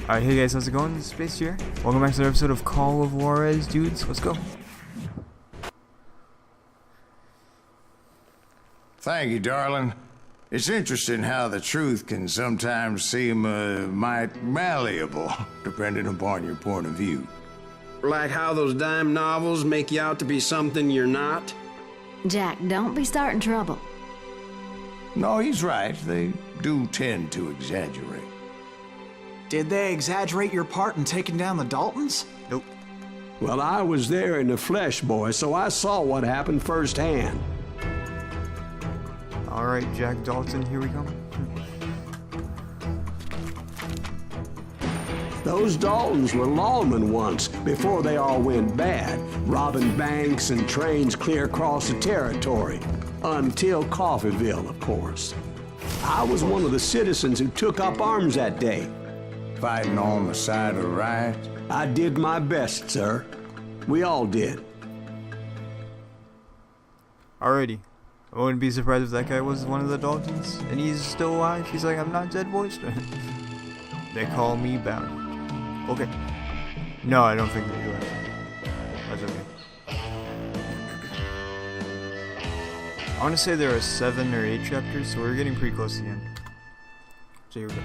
Alright, hey guys, how's it going? This is Space here. Welcome back to another episode of Call of Juarez, dudes. Let's go. Thank you, darling. It's interesting how the truth can sometimes seem might malleable, depending upon your point of view. Like how those dime novels make you out to be something you're not? Jack, don't be starting trouble. No, he's right. They do tend to exaggerate. Did they exaggerate your part in taking down the Daltons? Nope. Well, I was there in the flesh, boy, so I saw what happened firsthand. Alright, Jack Dalton, here we come. Those Daltons were lawmen once, before they all went bad, robbing banks and trains clear across the territory. Until Coffeeville, of course. I was one of the citizens who took up arms that day. Fighting on the side of the right? I did my best, sir. We all did. Alrighty. I wouldn't be surprised if that guy was one of the Daltons and he's still alive. He's like, I'm not dead, boys. They call me bound. Okay. No, I don't think they do it. That's okay. I want to say there are 7 or 8 chapters, so we're getting pretty close to the end. So here we go.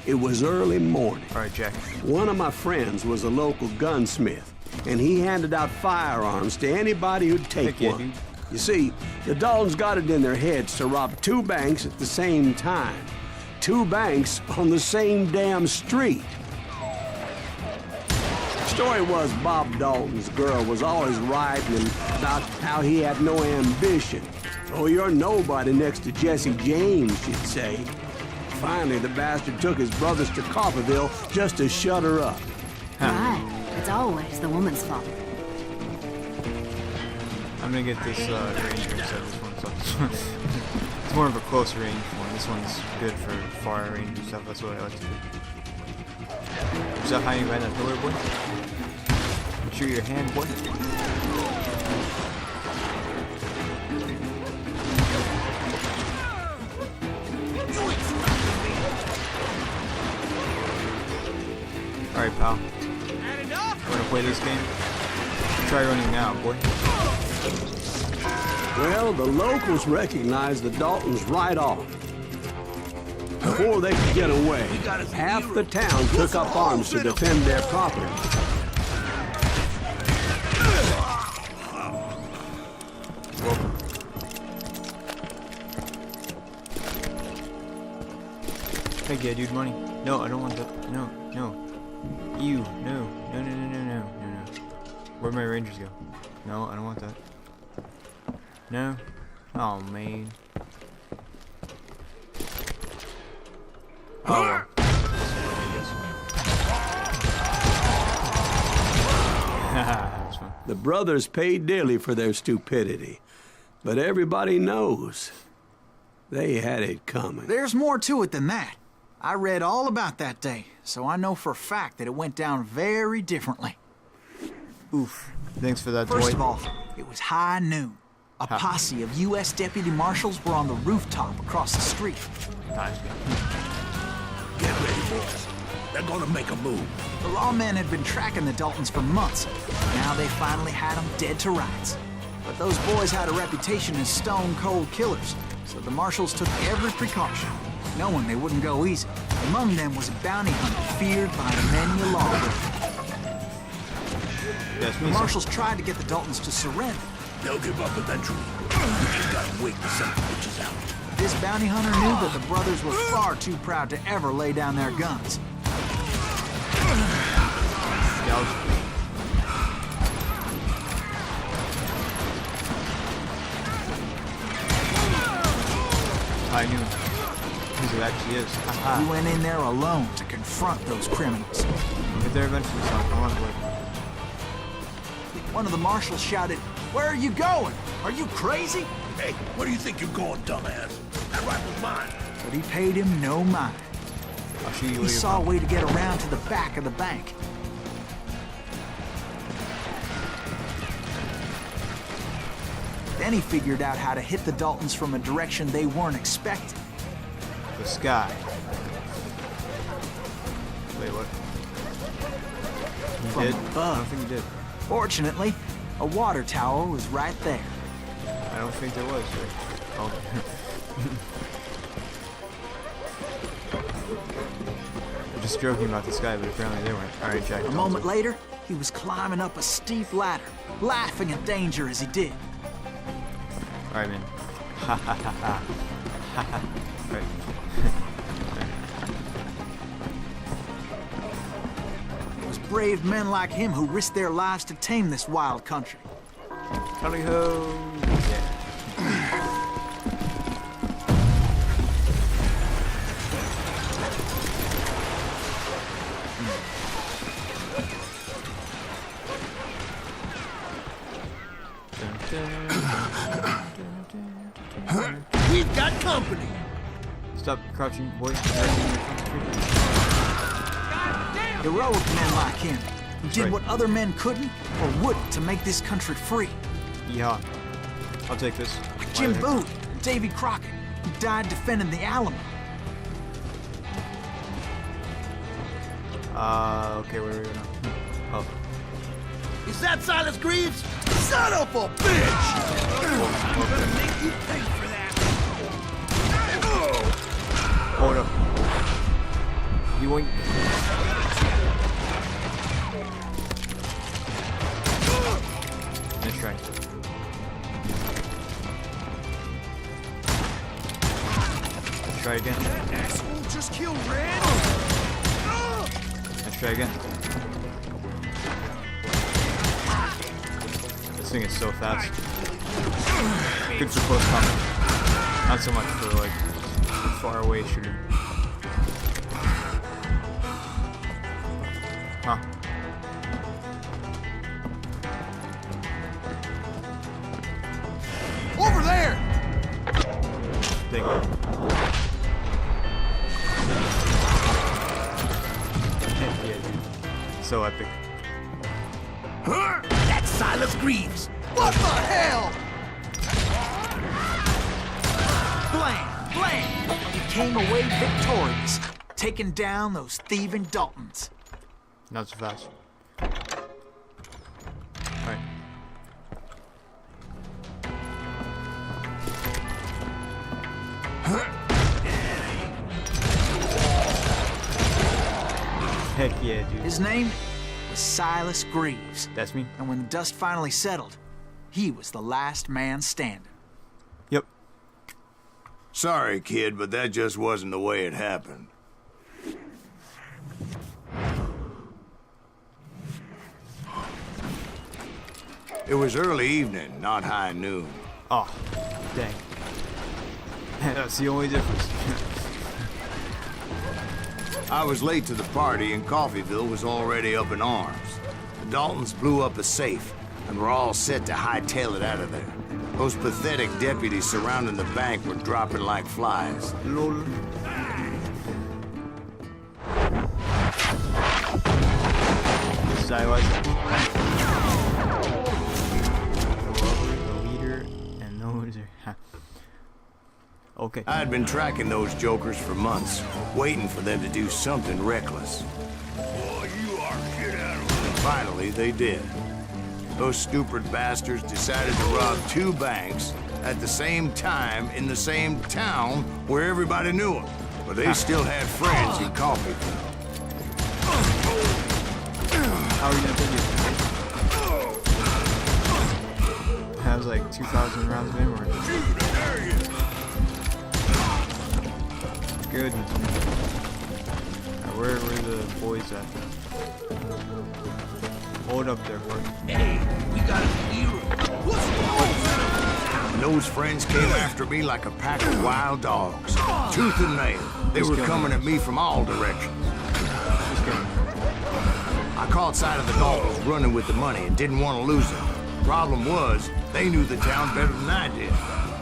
It was early morning. Alright, Jack. One of my friends was a local gunsmith, and he handed out firearms to anybody who'd take Heck yeah, one. dude. You see, the Daltons got it in their heads to rob 2 banks at the same time. 2 banks on the same damn street. Story was Bob Dalton's girl was always writing about how he had no ambition. Oh, you're nobody next to Jesse James, she'd say. Finally, the bastard took his brothers to Coffeeville just to shut her up. Right. It's always the woman's fault. I'm gonna get this ranger instead of this one. So it's more of a close range one. This one's good for far range and stuff. That's what I like to do. Is that how you behind that pillar, boy? Make sure your hand, boy. Alright, pal. Wanna play this game? Try running now, boy. Well, the locals recognized the Daltons right off. Before they could get away, half the town took up arms to defend their property. Welcome. Hey, yeah, dude, money. No, I don't want that. No, no. You, no. No, no, no, no, no, no, no. Where'd my rangers go? No, I don't want that. No? Oh, man. Oh, well. That was fun. The brothers paid dearly for their stupidity, but everybody knows they had it coming. There's more to it than that. I read all about that day, so I know for a fact that it went down very differently. Oof. Thanks for that, First Dwight. of all, it was high noon. A posse of U.S. deputy marshals were on the rooftop across the street. Nice. Get ready, boys. They're gonna make a move. The lawmen had been tracking the Daltons for months. Now they finally had them dead to rights. But those boys had a reputation as stone-cold killers, so the marshals took every precaution, knowing they wouldn't go easy. Among them was a bounty hunter feared by many a lawbreaker. Yes, The marshals tried to get the Daltons to surrender. They'll give up eventually. You just gotta wait to send the bitches out. This bounty hunter knew that the brothers were far too proud to ever lay down their guns. I knew. Because it actually is. He went in there alone to confront those criminals. We'll get there eventually, son. Come on, boy. One of the marshals shouted, "Where are you going? Are you crazy?" Hey, where do you think you're going, dumbass? That rifle's mine. But he paid him no mind. I'll shoot you He later. saw a way to get around to the back of the bank. Then he figured out how to hit the Daltons from a direction they weren't expecting. The sky. Wait, what? He From did? above. I don't think he did. Fortunately, a water tower was right there. I don't think there was. Right? Oh. I'm just joking about this guy, but apparently they weren't. Alright, Jack. A moment later, he was climbing up a steep ladder, laughing at danger as he did. Alright, man. Ha ha ha ha. Ha ha. Alright. It was brave men like him who risked their lives to tame this wild country. Howdy ho! Yeah. We've got company. Stop crouching, boys. Heroic men like him, who did right. what other men couldn't or wouldn't to make this country free. Yeah. I'll take this. Jim Why Boone, Davy Crockett, who died defending the Alamo. Okay, where are we now? Oh. Is that Silas Greaves? Son of a bitch! Make you pay for that. Hold up. Yoink. Nice try. Let's try again. That asshole just killed Red. Let's try again. This thing is so fast. Good for close combat. Not so much for like far away shooting. Huh. Over there! Dang it. Yeah, dude. So epic. That's Silas Greaves. What the hell? Blam! Blam! He came away victorious, taking down those thieving Daltons. Not so fast. Alright. Heck yeah, dude. His name was Silas Greaves. That's me? And when the dust finally settled, he was the last man standing. Yep. Sorry, kid, but that just wasn't the way it happened. It was early evening, not high noon. Oh, dang. That's the only difference. I was late to the party and Coffeyville was already up in arms. The Daltons blew up a safe and were all set to hightail it out of there. Those pathetic deputies surrounding the bank were dropping like flies. Lol. Sideways. The leader and those are. Okay. I had been tracking those jokers for months, waiting for them to do something reckless. Boy, you are get out of here. Finally, they did. Those stupid bastards decided to rob two banks at the same time in the same town where everybody knew them. But they still had friends in Coffeyville. How are you gonna take it? That was like 2,000 rounds of ammo. Goodness me. Now, where were the boys at? Hold up there, boy. Hey, we got a hero. What's wrong? And those friends came after me like a pack of wild dogs, tooth and nail. They were coming at me from all directions. Just kidding. I caught sight of the Daltons running with the money and didn't want to lose it. Problem was, they knew the town better than I did.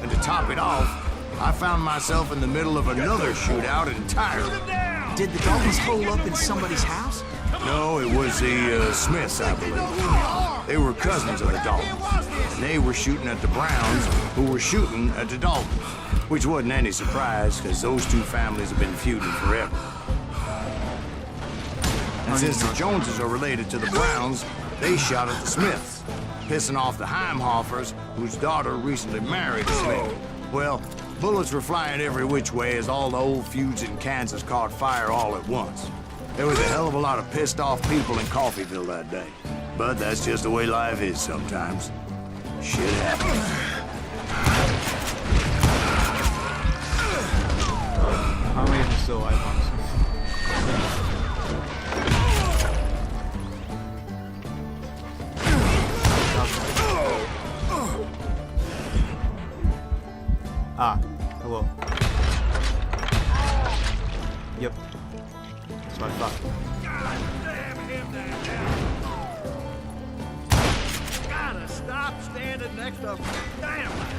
And to top it off, I found myself in the middle of another shootout entirely. Did the Daltons hole up in somebody's house? No, it was the Smiths, I believe. They were cousins of the Daltons. And they were shooting at the Browns, who were shooting at the Daltons. Which wasn't any surprise, because those two families have been feuding forever. And since the Joneses are related to the Browns, they shot at the Smiths, pissing off the Heimhoffers, whose daughter recently married a Smith. Well, bullets were flying every which way as all the old feuds in Kansas caught fire all at once. There was a hell of a lot of pissed off people in Coffeyville that day. But that's just the way life is sometimes. Shit happens. How many of them still alive, honestly? Ah, hello. Yep. That's what I thought. Gotta stop standing next to dynamite.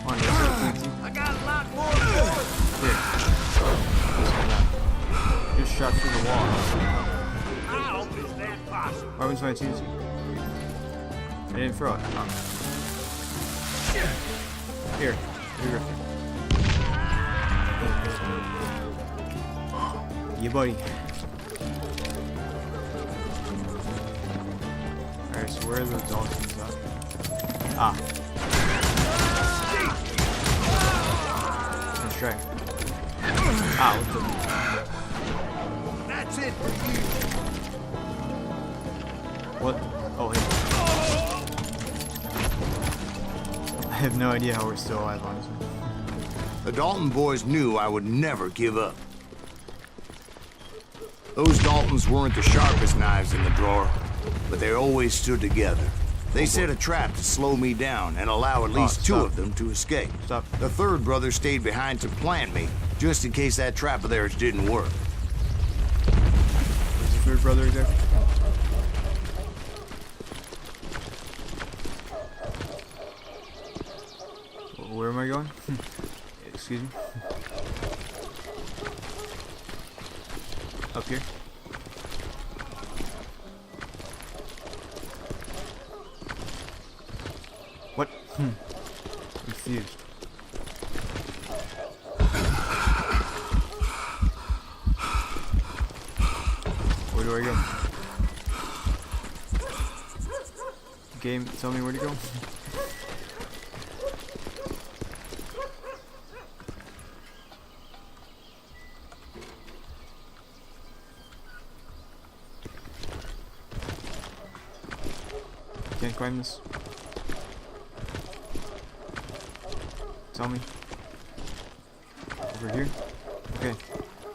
On, I got a lot more bullets. here. Just shot through the wall. How is that possible? Why was my TNT? I didn't throw it. Oh. Here. Here, Griffin. Yeah, buddy. Alright, so where are those dolphins at? Ah. Let's try. Ah, what the? That's it for you. What? Oh, hey. I have no idea how we're still alive, honestly. The Dalton boys knew I would never give up. Those Daltons weren't the sharpest knives in the drawer, but they always stood together. They set a trap to slow me down and allow at least two of them to escape. Stop. The third brother stayed behind to plant me, just in case that trap of theirs didn't work. Where's the third brother exactly? Where am I going? Excuse me. Up here. What? Confused. Where do I go? Game, tell me where to go. Can't climb this. Tell me. Over here? Okay.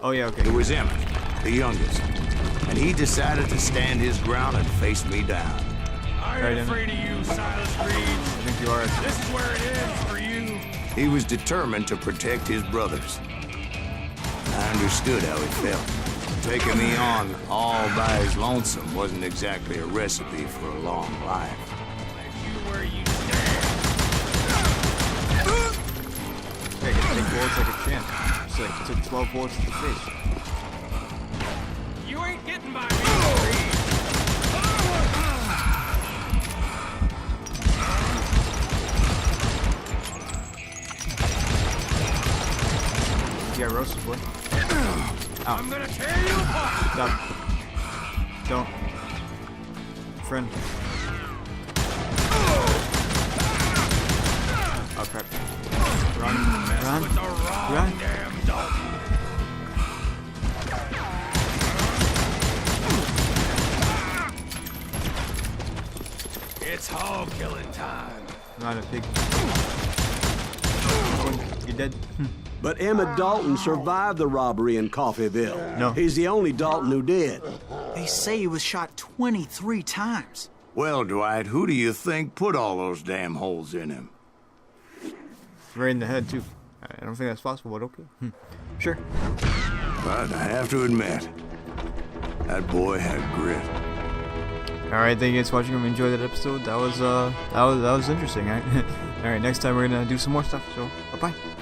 Oh yeah, okay. It was Emmett, the youngest, and he decided to stand his ground and face me down. I Right, ain't afraid of you, Silas Reed. I think you are. This is where it ends for you. He was determined to protect his brothers. I understood how he felt. Taking me on all by his lonesome wasn't exactly a recipe for a long life. You where you stand. Okay, I can take bullets like a champ. It's like, took 12 bullets to the face. You ain't getting by me, Reed. You got roasted, boy. I'm gonna tear you apart. Stop. Don't. Friend. Oh crap. Run. Run. With the wrong Run. damn Dalton. It's hog killing time. Not a pig. You're dead. But Emmett Dalton survived the robbery in Coffeyville. No. He's the only Dalton who did. They say he was shot 23 times. Well, Dwight, who do you think put all those damn holes in him? Right in the head, too. I don't think that's possible, but okay. Sure. But I have to admit, that boy had grit. Alright, thank you guys for watching. Hope you enjoyed that episode. That was interesting, right? Alright, next time we're gonna do some more stuff, so bye-bye.